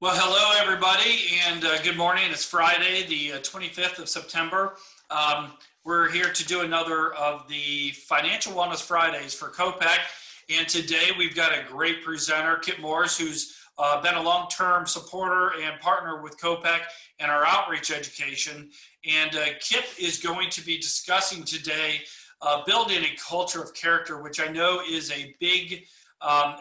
Well, hello, everybody, and good morning. It's Friday, the 25th of September. We're here to do another of the Financial Wellness Fridays for COPEC, and today we've got a great presenter, Kip Morse, who's been a long-term supporter and partner with COPEC and our outreach education. And Kip is going to be discussing today building a culture of character, which I know is a big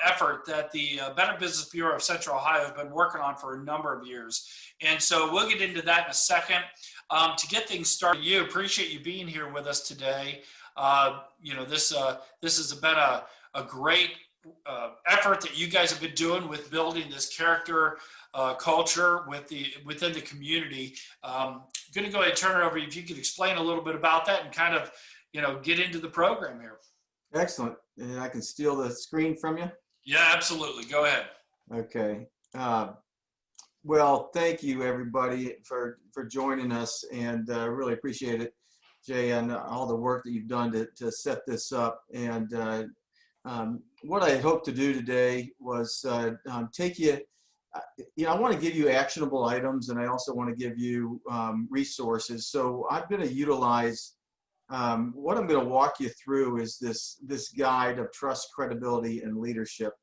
effort that the Better Business Bureau of Central Ohio has been working on for a number of years. And so we'll get into that in a second. To get things started, appreciate you being here with us today. This has been a great effort that you guys have been doing with building this character culture within the community. I'm going to go ahead and turn it over. If you could explain a little bit about that and kind of, get into the program here. Excellent. And I can steal the screen from you? Yeah, absolutely. Go ahead. Okay. Well, thank you, everybody, for joining us, and really appreciate it, Jay, and all the work that you've done to set this up. And what I hope to do today was take you, I want to give you actionable items, and I also want to give you resources. So I'm going to utilize what I'm going to walk you through is this guide of trust, credibility, and leadership.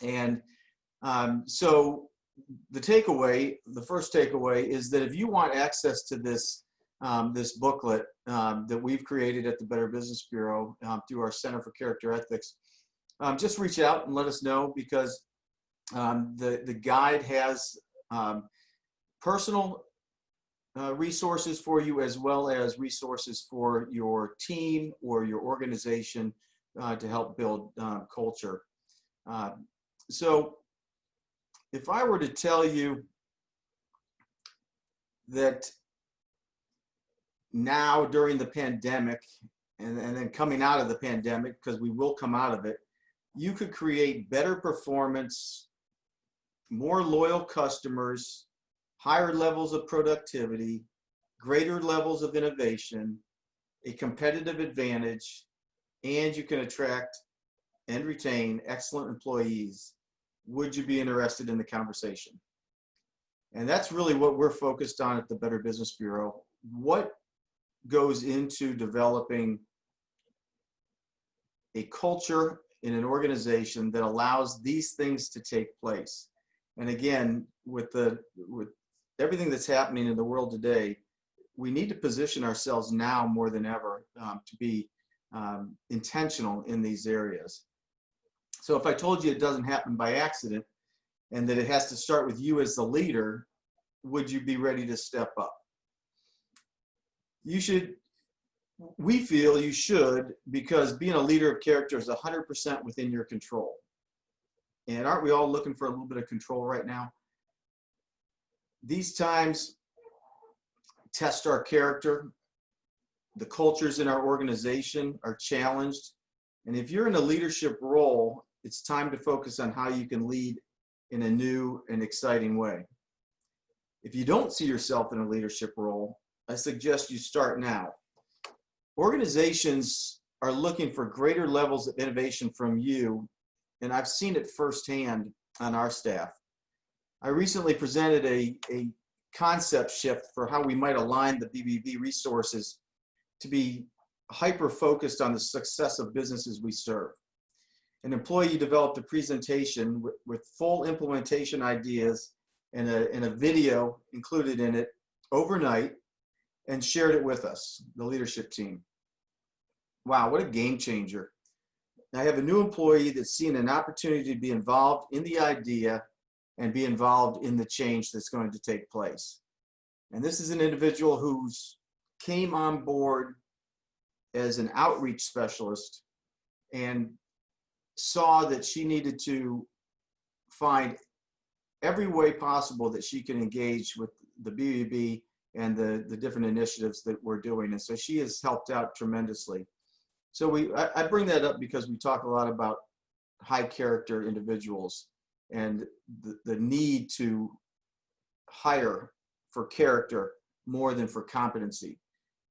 And so the first takeaway is that if you want access to this booklet that we've created at the Better Business Bureau through our Center for Character Ethics, just reach out and let us know, because the guide has personal resources for you, as well as resources for your team or your organization to help build culture. So if I were to tell you that now during the pandemic and then coming out of the pandemic, because we will come out of it, you could create better performance, more loyal customers, higher levels of productivity, greater levels of innovation, a competitive advantage, and you can attract and retain excellent employees, would you be interested in the conversation? And that's really what we're focused on at the Better Business Bureau. What goes into developing a culture in an organization that allows these things to take place? And again, with everything that's happening in the world today, we need to position ourselves now more than ever to be intentional in these areas. So if I told you it doesn't happen by accident and that it has to start with you as the leader, would you be ready to step up? You should. We feel you should, because being a leader of character is 100% within your control. And aren't we all looking for a little bit of control right now? These times test our character. The cultures in our organization are challenged. And if you're in a leadership role, it's time to focus on how you can lead in a new and exciting way. If you don't see yourself in a leadership role, I suggest you start now. Organizations are looking for greater levels of innovation from you, and I've seen it firsthand on our staff. I recently presented a concept shift for how we might align the BBB resources to be hyper-focused on the success of businesses we serve. An employee developed a presentation with full implementation ideas and a video included in it overnight, and shared it with us, the leadership team. Wow, what a game changer. I have a new employee that's seen an opportunity to be involved in the idea and be involved in the change that's going to take place. And this is an individual who's came on board as an outreach specialist and saw that she needed to find every way possible that she can engage with the BBB and the different initiatives that we're doing. And so she has helped out tremendously. So I bring that up because we talk a lot about high character individuals and the need to hire for character more than for competency.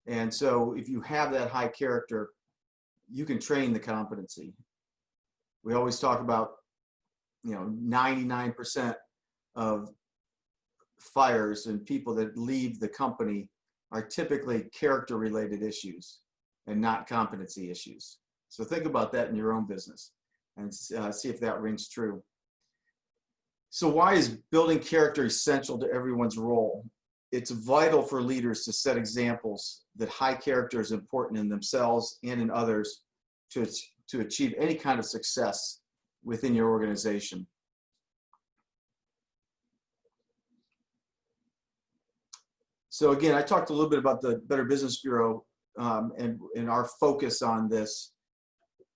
And so if you have that high character, you can train the competency. We always talk about, 99% of fires and people that leave the company are typically character-related issues and not competency issues. So think about that in your own business and see if that rings true. So why is building character essential to everyone's role? It's vital for leaders to set examples that high character is important in themselves and in others to achieve any kind of success within your organization. So again, I talked a little bit about the Better Business Bureau and our focus on this.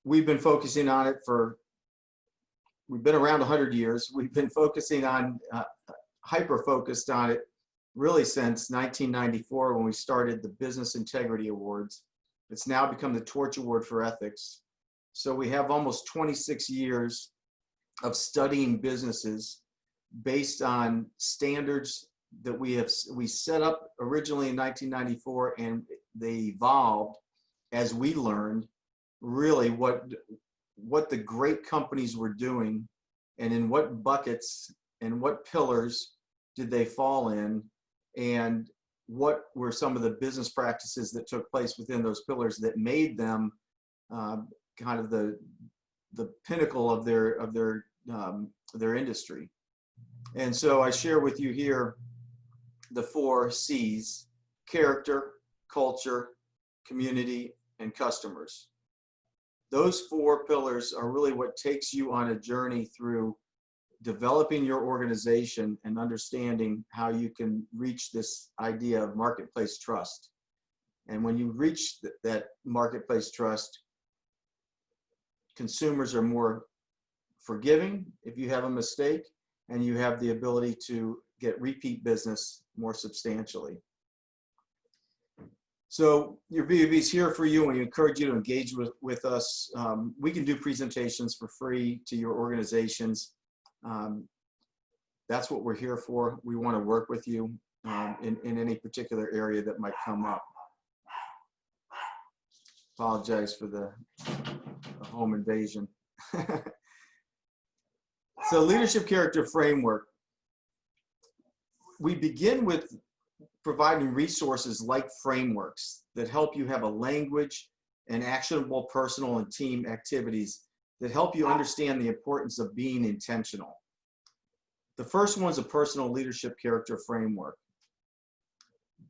We've been focusing on it we've been around 100 years. We've been focusing on, hyper-focused on it really since 1994 when we started the Business Integrity Awards. It's now become the Torch Award for Ethics. So we have almost 26 years of studying businesses based on standards that we set up originally in 1994, and they evolved as we learned really what the great companies were doing and in what buckets and what pillars did they fall in, and what were some of the business practices that took place within those pillars that made them kind of the pinnacle of their industry. And so I share with you here the 4 C's: character, culture, community, and customers. Those 4 pillars are really what takes you on a journey through developing your organization and understanding how you can reach this idea of marketplace trust. And when you reach that marketplace trust, consumers are more forgiving if you have a mistake, and you have the ability to get repeat business more substantially. So your BBB is here for you, and we encourage you to engage with us. We can do presentations for free to your organizations. That's what we're here for. We want to work with you in any particular area that might come up. Apologize for the home invasion. So leadership character framework. We begin with providing resources like frameworks that help you have a language and actionable personal and team activities that help you understand the importance of being intentional. The first one is a personal leadership character framework.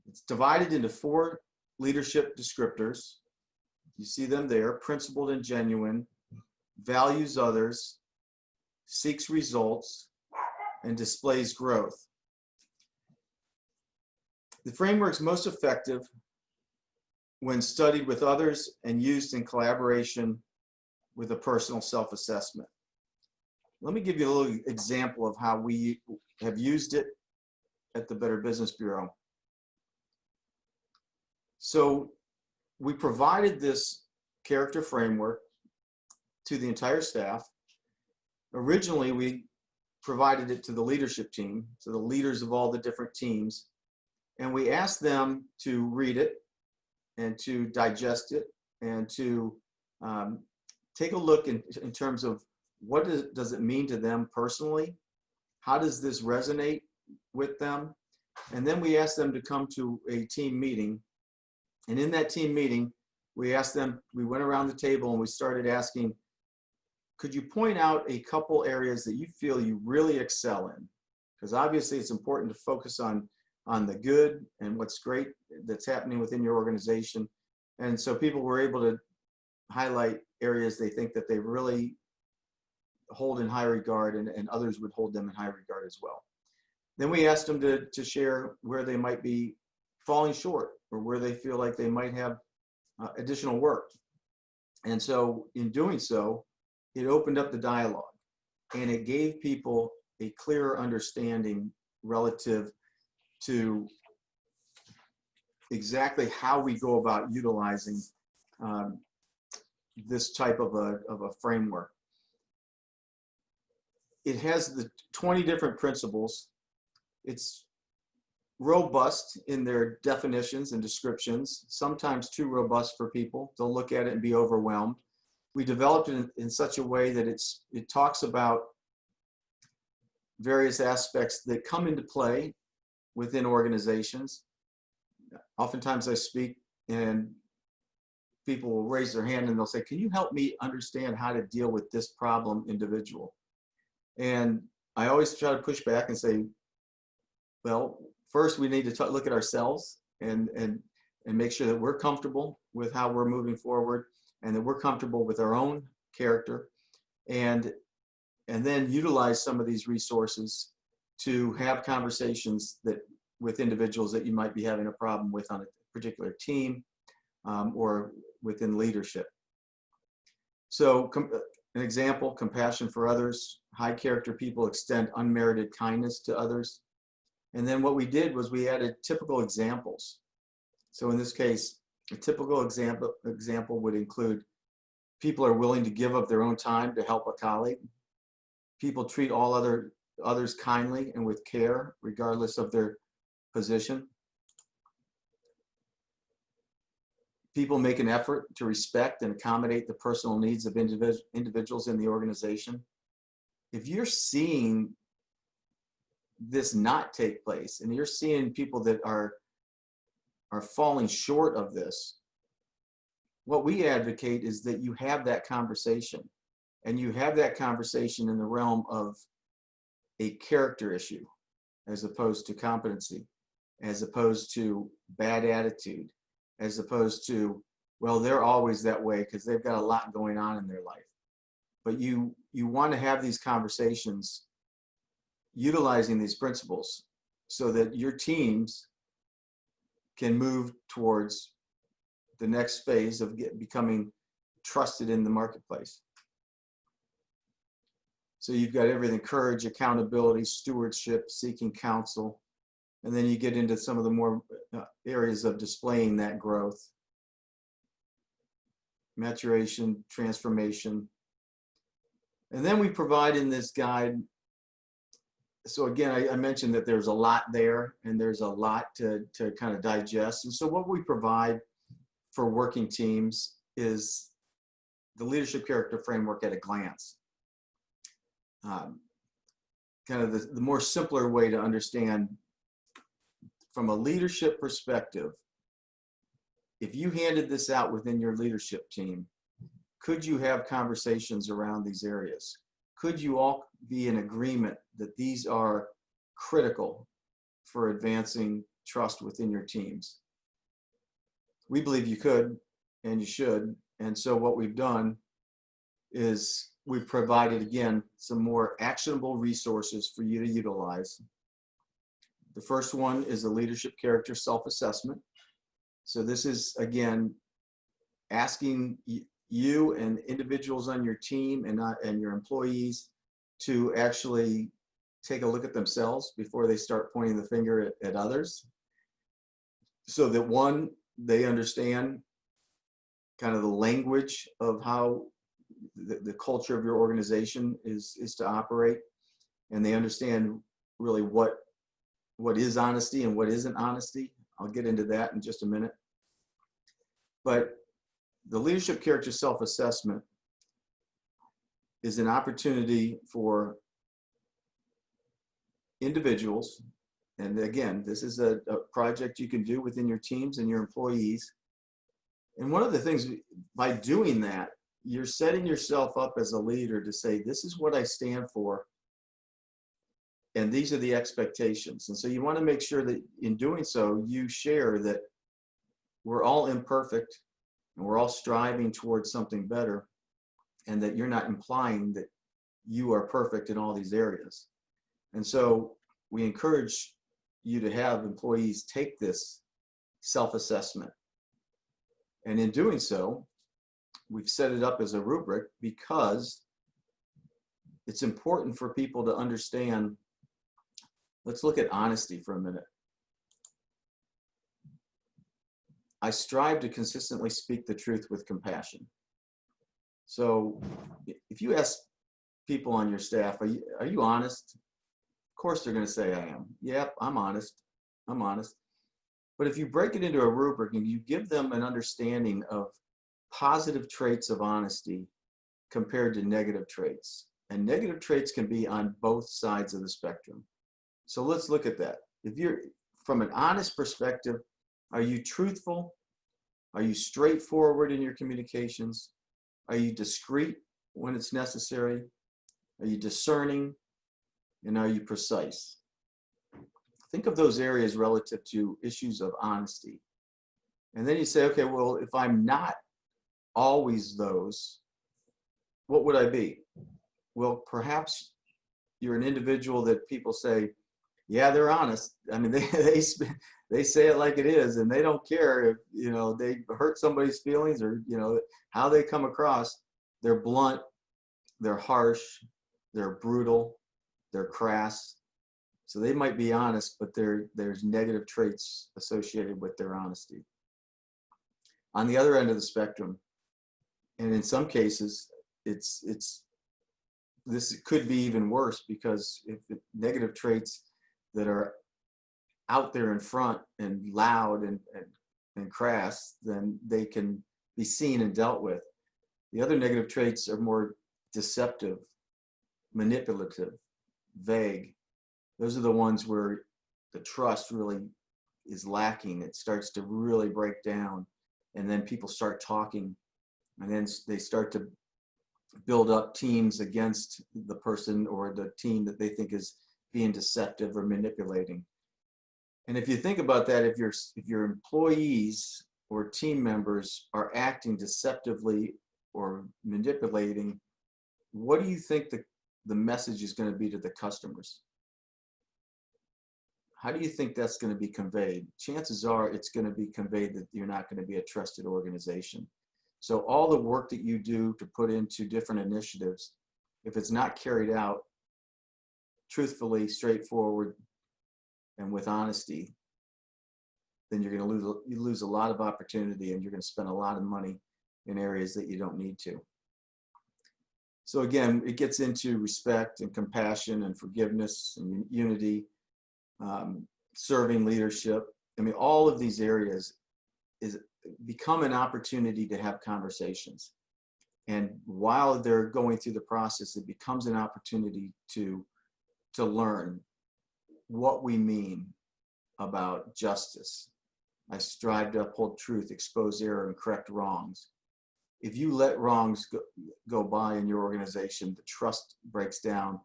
It's divided into 4 leadership descriptors. You see them there: principled and genuine, values others, seeks results, and displays growth. The framework's most effective when studied with others and used in collaboration with a personal self-assessment. Let me give you a little example of how we have used it at the Better Business Bureau. So we provided this character framework to the entire staff. Originally, we provided it to the leadership team, so the leaders of all the different teams, and we asked them to read it and to digest it and to take a look in terms of what does it mean to them personally? How does this resonate with them? And then we asked them to come to a team meeting. And in that team meeting, we asked them, we went around the table and we started asking, could you point out a couple areas that you feel you really excel in? Because obviously it's important to focus on the good and what's great that's happening within your organization. And so people were able to highlight areas they think that they really hold in high regard, and others would hold them in high regard as well. Then we asked them to share where they might be falling short or where they feel like they might have additional work. And so in doing so, it opened up the dialogue and it gave people a clearer understanding relative to exactly how we go about utilizing this type of a framework. It has the 20 different principles. It's robust in their definitions and descriptions, sometimes too robust for people. They'll look at it and be overwhelmed. We developed it in such a way that it talks about various aspects that come into play within organizations. Oftentimes I speak and people will raise their hand and they'll say, can you help me understand how to deal with this problem individual? And I always try to push back and say, well, first we need to look at ourselves and make sure that we're comfortable with how we're moving forward and that we're comfortable with our own character, and then utilize some of these resources to have conversations that with individuals that you might be having a problem with on a particular team or within leadership. So an example, compassion for others. High character people extend unmerited kindness to others. And then what we did was we added typical examples. So in this case, a typical example would include people are willing to give of their own time to help a colleague. People treat all others kindly and with care, regardless of their position. People make an effort to respect and accommodate the personal needs of individuals in the organization. If you're seeing this not take place and you're seeing people that are falling short of this, what we advocate is that you have that conversation, and you have that conversation in the realm of a character issue as opposed to competency, as opposed to bad attitude, as opposed to, well, they're always that way because they've got a lot going on in their life. But you want to have these conversations utilizing these principles so that your teams can move towards the next phase of becoming trusted in the marketplace. So you've got everything: courage, accountability, stewardship, seeking counsel. And then you get into some of the more areas of displaying that growth: maturation, transformation. And then we provide in this guide, so again, I mentioned that there's a lot there and there's a lot to kind of digest. And so what we provide for working teams is the leadership character framework at a glance. Kind of the more simpler way to understand from a leadership perspective. If you handed this out within your leadership team, could you have conversations around these areas? Could you all be in agreement that these are critical for advancing trust within your teams? We believe you could and you should. And so what we've done is we've provided, again, some more actionable resources for you to utilize. The first one is the leadership character self-assessment. So this is, again, asking you and individuals on your team and your employees to actually take a look at themselves before they start pointing the finger at others, so that one, they understand kind of the language of how the culture of your organization is to operate, and they understand really what is honesty and what isn't honesty. I'll get into that in just a minute. But the leadership character self-assessment is an opportunity for individuals, and again, this is a project you can do within your teams and your employees. And one of the things, by doing that, you're setting yourself up as a leader to say, this is what I stand for, and these are the expectations. And so you want to make sure that in doing so, you share that we're all imperfect and we're all striving towards something better, and that you're not implying that you are perfect in all these areas. And so we encourage you to have employees take this self-assessment. And in doing so, we've set it up as a rubric because it's important for people to understand. Let's look at honesty for a minute. I strive to consistently speak the truth with compassion. So if you ask people on your staff, are you honest? Of course they're going to say, I am. Yep, I'm honest. I'm honest. But if you break it into a rubric and you give them an understanding of positive traits of honesty compared to negative traits, and negative traits can be on both sides of the spectrum. So let's look at that. from an honest perspective, are you truthful? Are you straightforward in your communications? Are you discreet when it's necessary? Are you discerning? And are you precise? Think of those areas relative to issues of honesty. And then you say, okay, well, if I'm not always those, what would I be? Well, perhaps you're an individual that people say, yeah, they're honest. I mean, they say it like it is, and they don't care if, they hurt somebody's feelings or, how they come across. They're blunt, they're harsh, they're brutal, they're crass. So they might be honest, but there's negative traits associated with their honesty. On the other end of the spectrum, and in some cases, this could be even worse, because if negative traits that are out there in front and loud and crass, then they can be seen and dealt with. The other negative traits are more deceptive, manipulative, vague. Those are the ones where the trust really is lacking. It starts to really break down, and then people start talking, and then they start to build up teams against the person or the team that they think is being deceptive or manipulating. And if you think about that, if your employees or team members are acting deceptively or manipulating, what do you think the message is going to be to the customers? How do you think that's going to be conveyed? Chances are it's going to be conveyed that you're not going to be a trusted organization. So all the work that you do to put into different initiatives, if it's not carried out truthfully, straightforward, and with honesty, then you're going to lose a lot of opportunity, and you're going to spend a lot of money in areas that you don't need to. So again, it gets into respect and compassion and forgiveness and unity, serving leadership. I mean, all of these areas become an opportunity to have conversations. And while they're going through the process, it becomes an opportunity to learn what we mean about justice. I strive to uphold truth, expose error, and correct wrongs. If you let wrongs go by in your organization, the trust breaks down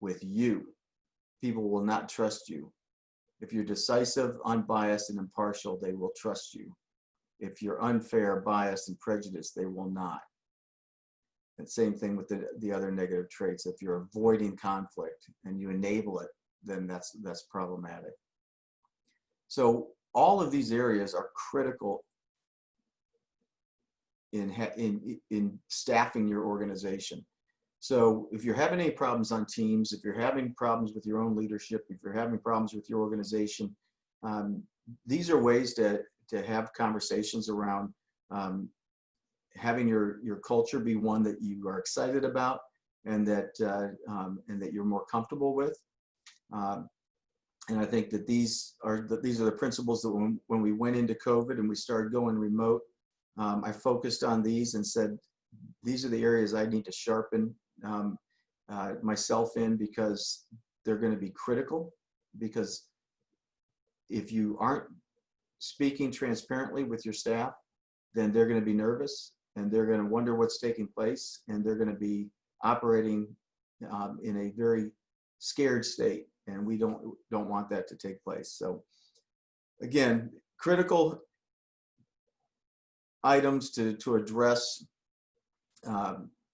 with you. People will not trust you. If you're decisive, unbiased, and impartial, they will trust you. If you're unfair, biased, and prejudiced, they will not. And same thing with the other negative traits. If you're avoiding conflict and you enable it, then that's problematic. So all of these areas are critical in staffing your organization. So if you're having any problems on teams, if you're having problems with your own leadership, if you're having problems with your organization, these are ways to have conversations around having your culture be one that you are excited about and that you're more comfortable with. And I think that these are the principles that when we went into COVID and we started going remote, I focused on these and said, these are the areas I need to sharpen myself in, because they're going to be critical. Because if you aren't speaking transparently with your staff, then they're going to be nervous and they're going to wonder what's taking place, and they're going to be operating in a very scared state, and we don't want that to take place. So again, critical items to address,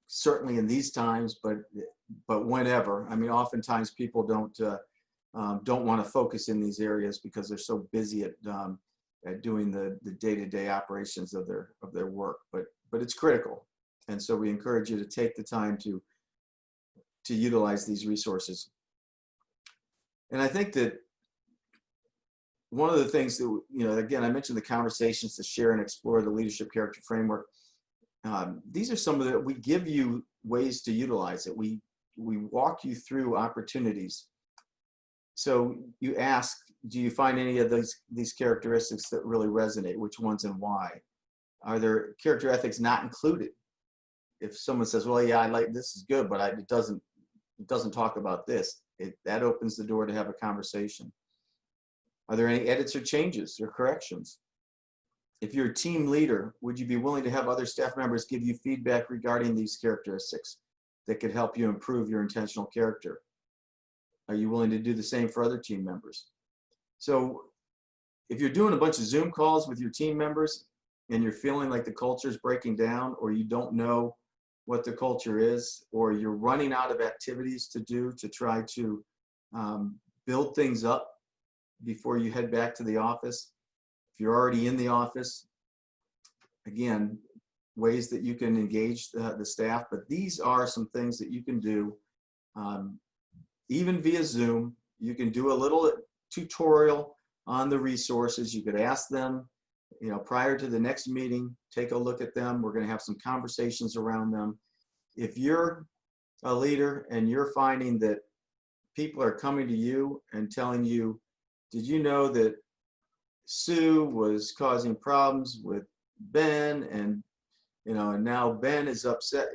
certainly in these times, but whenever. I mean, oftentimes people don't want to focus in these areas because they're so busy at doing the day-to-day operations of their work. But it's critical, and so we encourage you to take the time to utilize these resources. And I think that one of the things that, again, I mentioned the conversations to share and explore the leadership character framework. These are some of we give you ways to utilize it. We walk you through opportunities. So you ask, do you find any of these characteristics that really resonate? Which ones and why? Are there character ethics not included? If someone says, well, yeah, I like this is good, but it doesn't talk about this, that opens the door to have a conversation. Are there any edits or changes or corrections? If you're a team leader, would you be willing to have other staff members give you feedback regarding these characteristics that could help you improve your intentional character? Are you willing to do the same for other team members? So if you're doing a bunch of Zoom calls with your team members and you're feeling like the culture is breaking down, or you don't know what the culture is, or you're running out of activities to do to try to build things up before you head back to the office. If you're already in the office, again, ways that you can engage the staff, but these are some things that you can do even via Zoom. You can do a little tutorial on the resources. You could ask them, prior to the next meeting, take a look at them. We're going to have some conversations around them. If you're a leader and you're finding that people are coming to you and telling you, did you know that Sue was causing problems with Ben, and and now Ben is upset.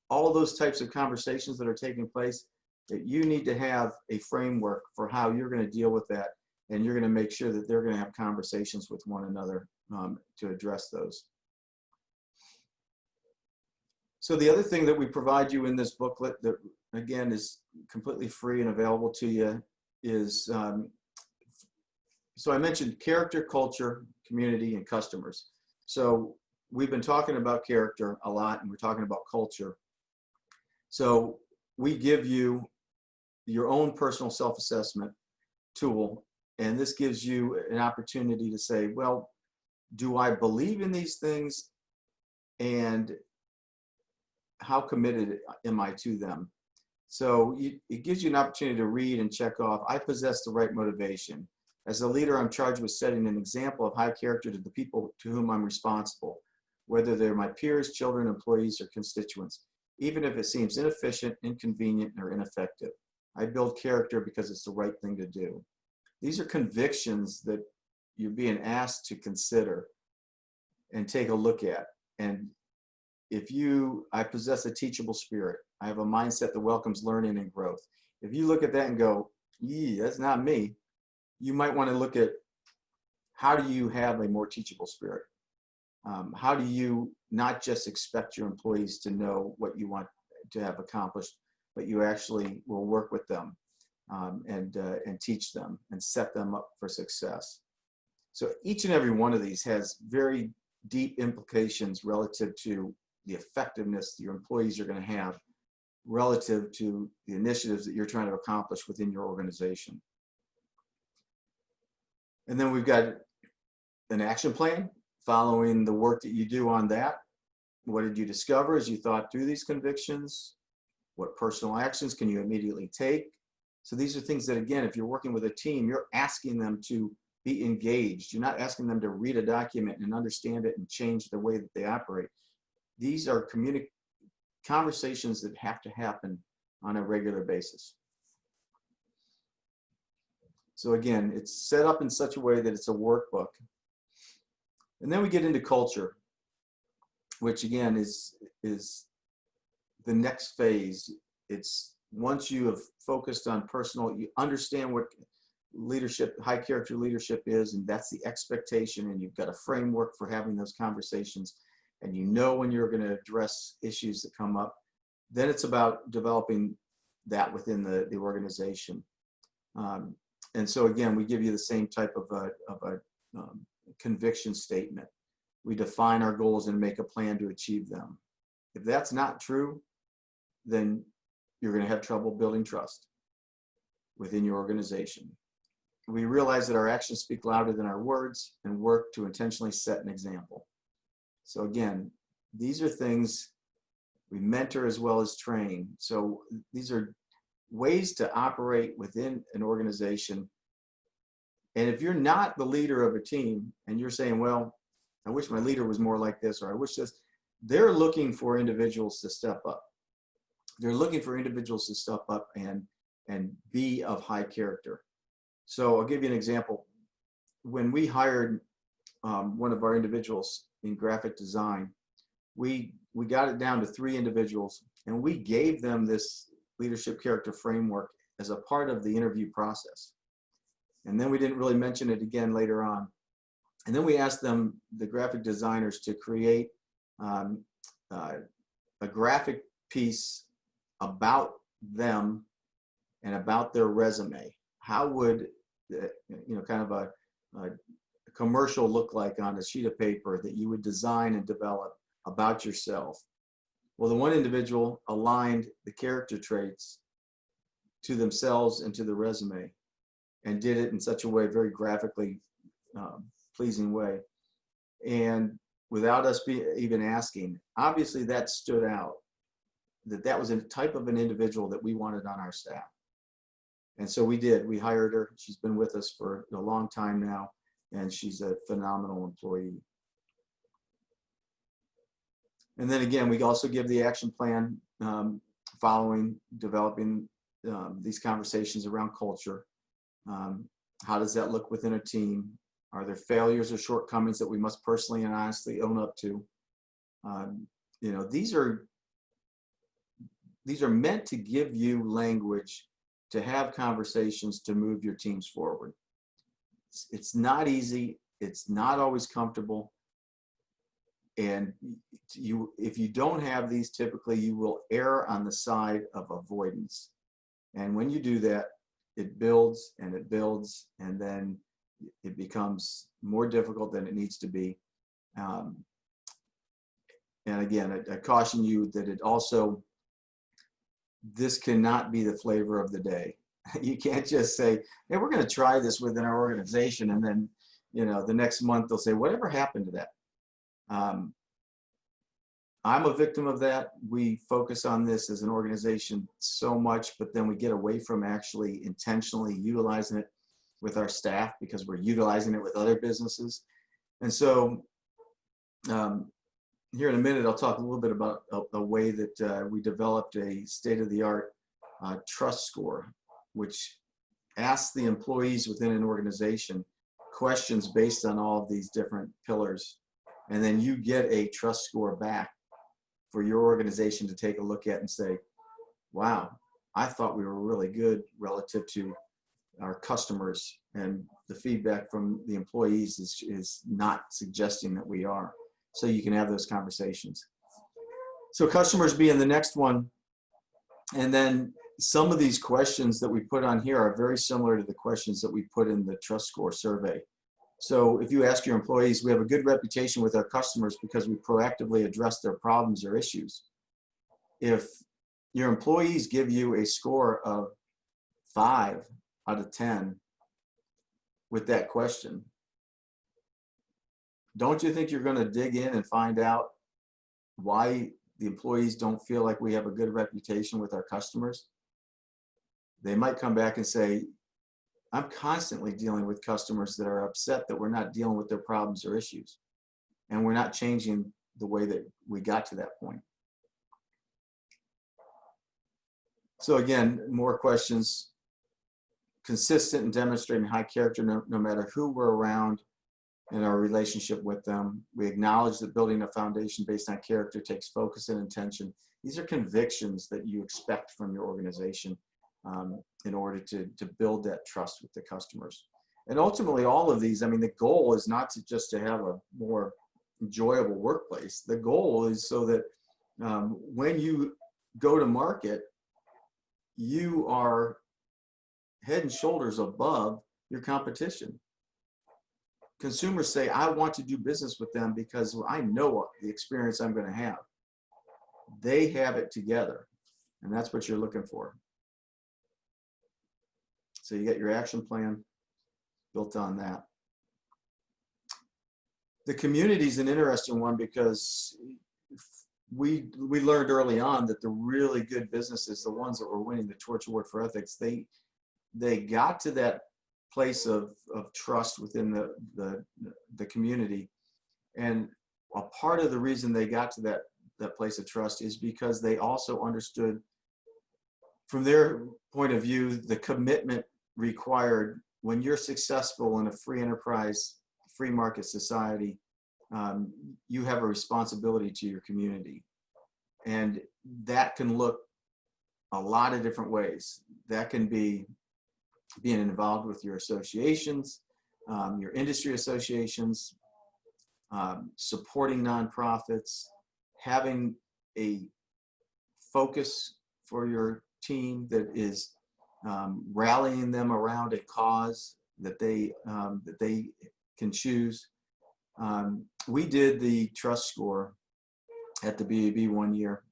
All those types of conversations that are taking place, that you need to have a framework for how you're going to deal with that, and you're going to make sure that they're going to have conversations with one another to address those. So the other thing that we provide you in this booklet that, again, is completely free and available to you is, so I mentioned character, culture, community, and customers. So we've been talking about character a lot, and we're talking about culture. So we give you your own personal self-assessment tool, and this gives you an opportunity to say, well, do I believe in these things, and how committed am I to them? So it gives you an opportunity to read and check off, I possess the right motivation. As a leader, I'm charged with setting an example of high character to the people to whom I'm responsible, whether they're my peers, children, employees, or constituents, even if it seems inefficient, inconvenient, or ineffective. I build character because it's the right thing to do. These are convictions that you're being asked to consider and take a look at. And I possess a teachable spirit. I have a mindset that welcomes learning and growth. If you look at that and go, that's not me, you might want to look at, how do you have a more teachable spirit? How do you not just expect your employees to know what you want to have accomplished, but you actually will work with them and teach them and set them up for success? So each and every one of these has very deep implications relative to the effectiveness that your employees are going to have relative to the initiatives that you're trying to accomplish within your organization. And then we've got an action plan following the work that you do on that. What did you discover as you thought through these convictions? What personal actions can you immediately take? So these are things that, again, if you're working with a team, you're asking them to be engaged. You're not asking them to read a document and understand it and change the way that they operate. These are conversations that have to happen on a regular basis. So again, it's set up in such a way that it's a workbook. And then we get into culture, which again is the next phase. It's once you have focused on personal, you understand what leadership, high character leadership is, and that's the expectation, and you've got a framework for having those conversations, and you know when you're going to address issues that come up. Then it's about developing that within the organization. And so again, we give you the same type of a conviction statement. We define our goals and make a plan to achieve them. If that's not true, then you're going to have trouble building trust within your organization. We realize that our actions speak louder than our words, and work to intentionally set an example. So again, these are things we mentor as well as train. So these are ways to operate within an organization. And if you're not the leader of a team and you're saying, well, I wish my leader was more like this, or I wish this, they're looking for individuals to step up. They're looking for individuals to step up and be of high character. So I'll give you an example. When we hired one of our individuals in graphic design, we got it down to 3 individuals, and we gave them this leadership character framework as a part of the interview process. And then we didn't really mention it again later on. And then we asked them, the graphic designers, to create a graphic piece about them and about their resume. How would, kind of a commercial look like on a sheet of paper that you would design and develop about yourself? Well, the one individual aligned the character traits to themselves and to the resume, and did it in such a way, very graphically pleasing way, and without us even asking. Obviously, that stood out, that was a type of an individual that we wanted on our staff. And so we did. We hired her. She's been with us for a long time now, and she's a phenomenal employee. And then again, we also give the action plan following developing these conversations around culture. How does that look within a team? Are there failures or shortcomings that we must personally and honestly own up to? These are meant to give you language to have conversations to move your teams forward. It's not easy. It's not always comfortable. And if you don't have these, typically you will err on the side of avoidance. And when you do that, it builds and it builds, and then it becomes more difficult than it needs to be. And again, I caution you that this cannot be the flavor of the day. You can't just say, hey, we're going to try this within our organization, and then, the next month they'll say, whatever happened to that? I'm a victim of that. We focus on this as an organization so much, but then we get away from actually intentionally utilizing it with our staff because we're utilizing it with other businesses. And so here in a minute, I'll talk a little bit about a way that we developed a state-of-the-art trust score, which asks the employees within an organization questions based on all of these different pillars. And then you get a trust score back for your organization to take a look at and say, wow, I thought we were really good relative to our customers, and the feedback from the employees is not suggesting that we are. So you can have those conversations. So customers being the next one. And then some of these questions that we put on here are very similar to the questions that we put in the trust score survey. So if you ask your employees, we have a good reputation with our customers because we proactively address their problems or issues. If your employees give you a score of 5 out of 10 with that question, don't you think you're going to dig in and find out why the employees don't feel like we have a good reputation with our customers? They might come back and say, I'm constantly dealing with customers that are upset that we're not dealing with their problems or issues, and we're not changing the way that we got to that point. So again, more questions. Consistent in demonstrating high character no matter who we're around in our relationship with them. We acknowledge that building a foundation based on character takes focus and intention. These are convictions that you expect from your organization in order to build that trust with the customers. And ultimately, all of these, the goal is not just to have a more enjoyable workplace. The goal is so that when you go to market, you are head and shoulders above your competition. Consumers say, I want to do business with them because I know the experience I'm going to have. They have it together, and that's what you're looking for. So you get your action plan built on that. The community is an interesting one because we learned early on that the really good businesses, the ones that were winning the Torch Award for Ethics, they got to that place of trust within the community. And a part of the reason they got to that place of trust is because they also understood, from their point of view, the commitment required when you're successful in a free enterprise, free market society. You have a responsibility to your community. And that can look a lot of different ways. That can be being involved with your associations, your industry associations, supporting nonprofits, having a focus for your team that is rallying them around a cause that they can choose. We did the trust score at the BAB one year,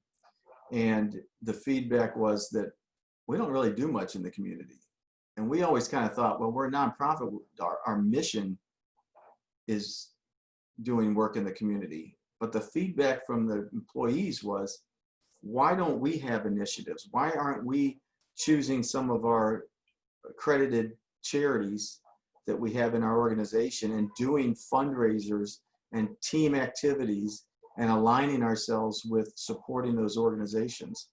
and the feedback was that we don't really do much in the community. And we always kind of thought, well, we're a nonprofit. Our mission is doing work in the community. But the feedback from the employees was, why don't we have initiatives? Why aren't we choosing some of our accredited charities that we have in our organization and doing fundraisers and team activities and aligning ourselves with supporting those organizations?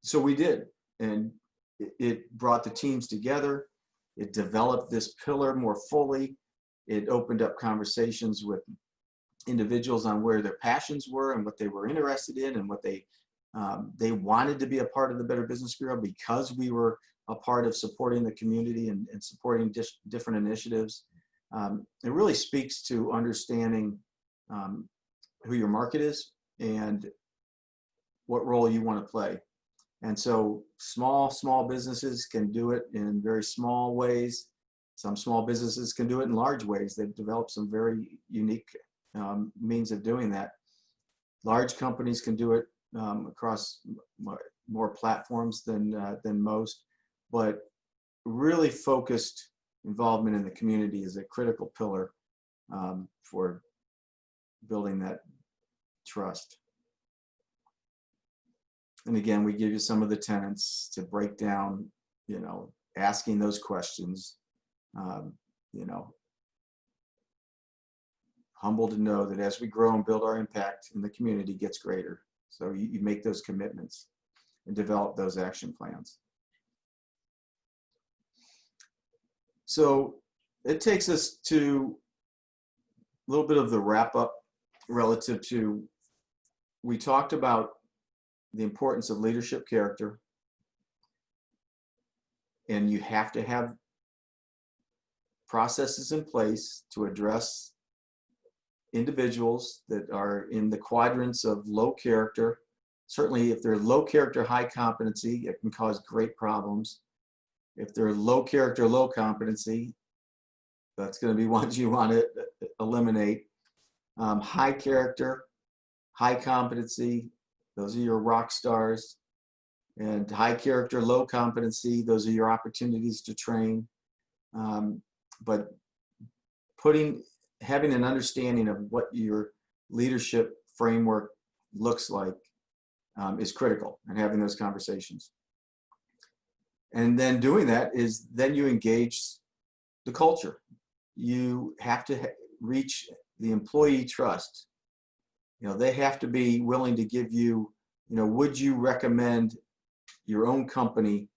So we did, and it brought the teams together. It developed this pillar more fully. It opened up conversations with individuals on where their passions were and what they were interested in and what they wanted to be a part of the Better Business Bureau because we were a part of supporting the community and supporting different initiatives. It really speaks to understanding who your market is and what role you want to play. And so small businesses can do it in very small ways. Some small businesses can do it in large ways. They've developed some very unique means of doing that. Large companies can do it across more platforms than most, but really focused involvement in the community is a critical pillar for building that trust. And again, we give you some of the tenets to break down, asking those questions, humble to know that as we grow and build our impact in the community gets greater. So you make those commitments and develop those action plans. So it takes us to a little bit of the wrap up relative to, we talked about the importance of leadership character, and you have to have processes in place to address individuals that are in the quadrants of low character. Certainly if they're low character, high competency, it can cause great problems. If they're low character, low competency, that's going to be ones you want to eliminate. High character, high competency, those are your rock stars. And high character, low competency, those are your opportunities to train. But having an understanding of what your leadership framework looks like is critical, and having those conversations. And then doing that is then you engage the culture. You have to reach the employee trust. They have to be willing to give you, would you recommend your own company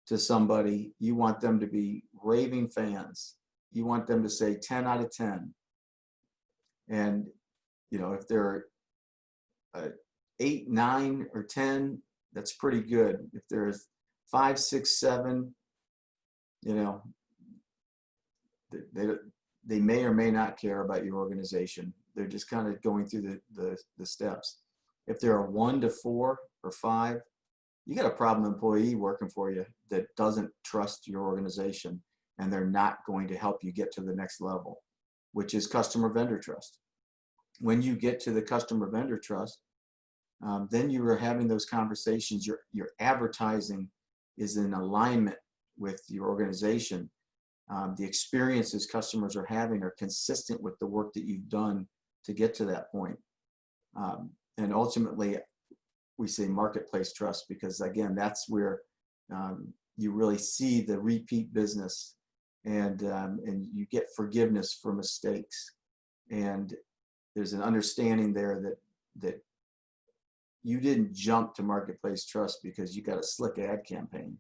to somebody? You want them to be raving fans. You want them to say 10 out of 10. And, if they're 8, 9, or 10, that's pretty good. If there's 5, 6, 7, they may or may not care about your organization. They're just kind of going through the steps. If they're a 1 to 4 or 5, you got a problem employee working for you that doesn't trust your organization, and they're not going to help you get to the next level, which is customer vendor trust. When you get to the customer vendor trust, then you are having those conversations. Your advertising is in alignment with your organization. The experiences customers are having are consistent with the work that you've done to get to that point. And ultimately, we say marketplace trust, because again, that's where you really see the repeat business, and you get forgiveness for mistakes. And there's an understanding there that you didn't jump to marketplace trust because you got a slick ad campaign.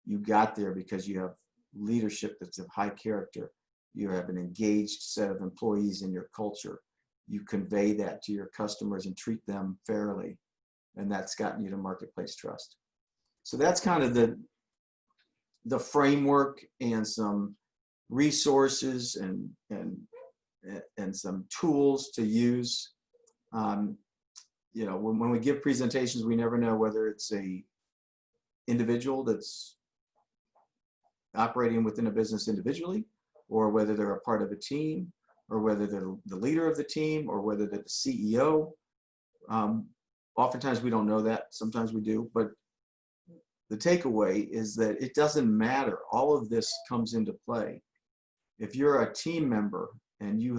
You got there because you have leadership that's of high character. You have an engaged set of employees in your culture. You convey that to your customers and treat them fairly. And that's gotten you to marketplace trust. So that's kind of the framework and some resources and some tools to use. You know, when we give presentations, we never know whether it's a individual that's operating within a business individually, or whether they're a part of a team, or whether they're the leader of the team, or whether they're the CEO. Oftentimes we don't know that, sometimes we do, but the takeaway is that it doesn't matter. All of this comes into play. If you're a team member and you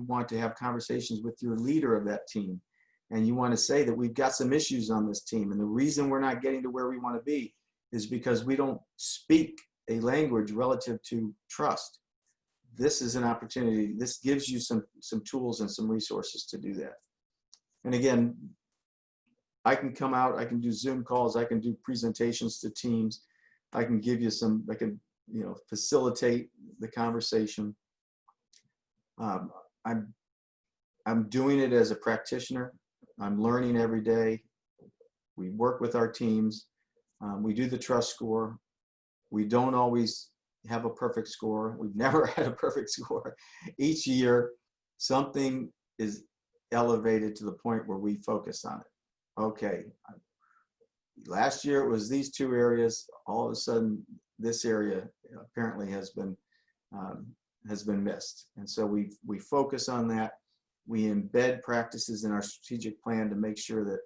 want to have conversations with your leader of that team, and you want to say that we've got some issues on this team, and the reason we're not getting to where we want to be is because we don't speak a language relative to trust. This is an opportunity. This gives you some tools and some resources to do that. And again, I can come out, I can do Zoom calls, I can do presentations to teams, I can give you some, I can, you know, facilitate the conversation. I'm doing it as a practitioner. I'm learning every day. We work with our teams. We do the trust score. We don't always have a perfect score. We've never had a perfect score. Each year, something is elevated to the point where we focus on it. Okay, last year it was these two areas. All of a sudden, this area apparently has been missed. And so we focus on that. We embed practices in our strategic plan to make sure that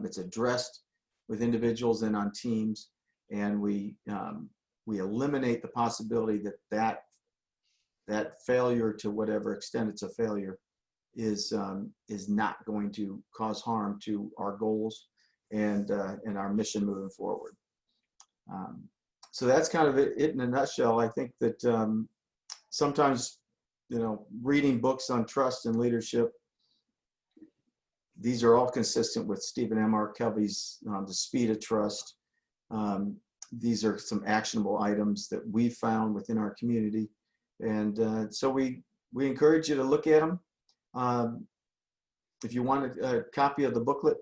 it's addressed with individuals and on teams, and we eliminate the possibility that failure, to whatever extent it's a failure, is not going to cause harm to our goals and our mission moving forward. So that's kind of it in a nutshell. I think that sometimes, you know, reading books on trust and leadership, these are all consistent with Stephen M. R. Covey's The Speed of Trust. These are some actionable items that we found within our community. And so we encourage you to look at them. If you want a copy of the booklet,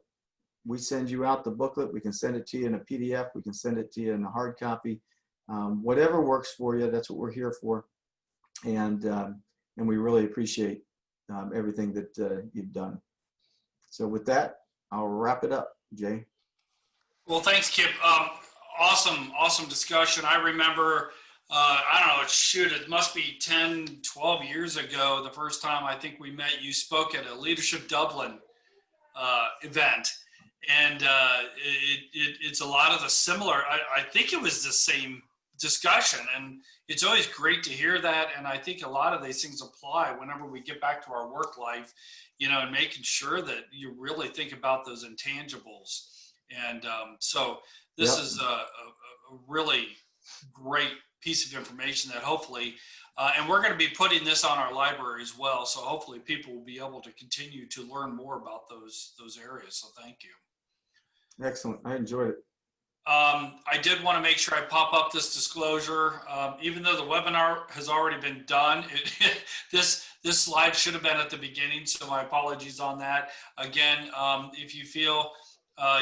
we send you out the booklet. We can send it to you in a PDF. We can send it to you in a hard copy. Whatever works for you, that's what we're here for. And we really appreciate everything that you've done. So with that, I'll wrap it up, Jay. Well, thanks, Kip. Awesome discussion. I remember, I don't know, shoot, it must be 10, 12 years ago, the first time I think we met, you spoke at a Leadership Dublin event. And it's a lot of the similar, I think it was the same discussion, and it's always great to hear that. And I think a lot of these things apply whenever we get back to our work life, you know, and making sure that you really think about those intangibles. And so this is a really great piece of information that hopefully, and we're going to be putting this on our library as well. So hopefully people will be able to continue to learn more about those areas. So thank you. Excellent. I enjoyed it. I did want to make sure I pop up this disclosure. Even though the webinar has already been done, this slide should have been at the beginning, so my apologies on that. Again, if you feel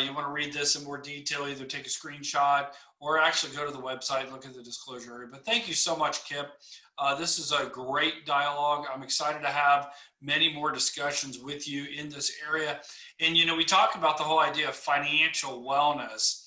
you want to read this in more detail, either take a screenshot or actually go to the website and look at the disclosure area. But thank you so much, Kip. This is a great dialogue. I'm excited to have many more discussions with you in this area. And, you know, we talk about the whole idea of financial wellness.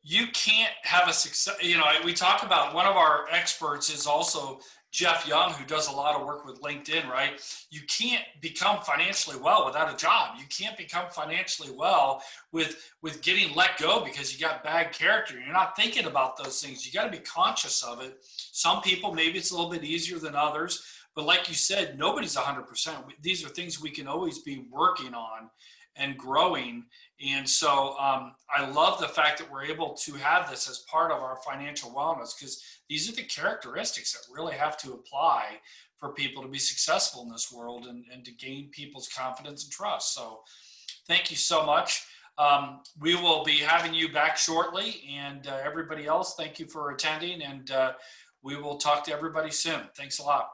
You can't have a success, you know, we talk about, one of our experts is also Jeff Young, who does a lot of work with LinkedIn, right? You can't become financially well without a job. You can't become financially well with getting let go because you got bad character. You're not thinking about those things. You got to be conscious of it. Some people, maybe it's a little bit easier than others, but like you said, nobody's 100%. These are things we can always be working on and growing. And so I love the fact that we're able to have this as part of our financial wellness, because these are the characteristics that really have to apply for people to be successful in this world and to gain people's confidence and trust. So thank you so much. We will be having you back shortly, and everybody else, thank you for attending, and we will talk to everybody soon. Thanks a lot.